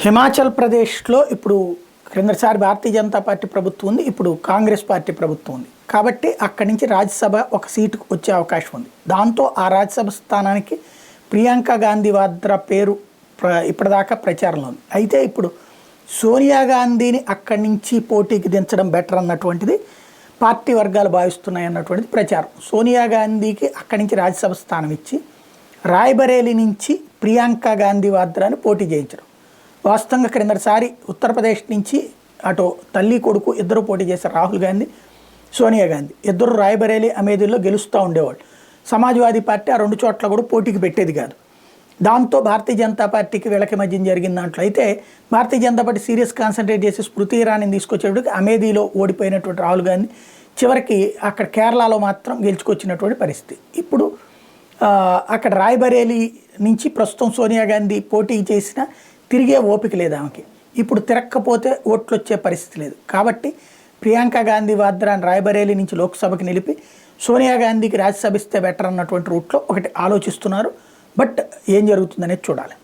హిమాచల్ ప్రదేశ్లో ఇప్పుడు క్రిందసారి భారతీయ జనతా పార్టీ ప్రభుత్వం ఉంది, ఇప్పుడు కాంగ్రెస్ పార్టీ ప్రభుత్వం ఉంది. కాబట్టి అక్కడి నుంచి రాజ్యసభ ఒక సీటుకు వచ్చే అవకాశం ఉంది. దాంతో ఆ రాజ్యసభ స్థానానికి ప్రియాంక గాంధీ వాద్రా పేరు ఇప్పటిదాకా ప్రచారంలో ఉంది. అయితే ఇప్పుడు సోనియా గాంధీని అక్కడి నుంచి పోటీకి దించడం బెటర్ అన్నటువంటిది పార్టీ వర్గాలు భావిస్తున్నాయి అన్నటువంటిది ప్రచారం. సోనియా గాంధీకి అక్కడి నుంచి రాజ్యసభ స్థానం ఇచ్చి రాయ్బరేలీ నుంచి ప్రియాంక గాంధీ వాద్రాని పోటీ చేయించడం. వాస్తవంగా క్రిందటిసారి ఉత్తరప్రదేశ్ నుంచి అటు తల్లి కొడుకు ఇద్దరు పోటీ చేశారు. రాహుల్ గాంధీ, సోనియా గాంధీ ఇద్దరు రాయ్బరేలీ అమేథీలో గెలుస్తూ ఉండేవాళ్ళు. సమాజ్వాదీ పార్టీ ఆ రెండు చోట్ల కూడా పోటీకి పెట్టేది కాదు. దాంతో భారతీయ జనతా పార్టీకి వీళ్ళకి మధ్య జరిగిన దాంట్లో అయితే Bharatiya Janata party serious concentrate చేసి స్మృతి ఇరానీని తీసుకొచ్చేటప్పటికి అమేథీలో ఓడిపోయినటువంటి రాహుల్ గాంధీ చివరికి అక్కడ కేరళలో మాత్రం గెలుచుకొచ్చినటువంటి పరిస్థితి. ఇప్పుడు అక్కడ రాయ్బరేలీ నుంచి ప్రస్తుతం సోనియా గాంధీ పోటీ చేసిన తిరిగే ఓపిక లేదు ఆమెకి. ఇప్పుడు తిరక్కపోతే ఓట్లు వచ్చే పరిస్థితి లేదు. కాబట్టి ప్రియాంక గాంధీ వాద్రాని రాయ్బరేలీ నుంచి లోక్సభకి నిలిపి సోనియా గాంధీకి రాజ్యసభ ఇస్తే బెటర్ అన్నటువంటి రూట్లో ఒకటి ఆలోచిస్తున్నారు. బట్ ఏం జరుగుతుందనేది చూడాలి.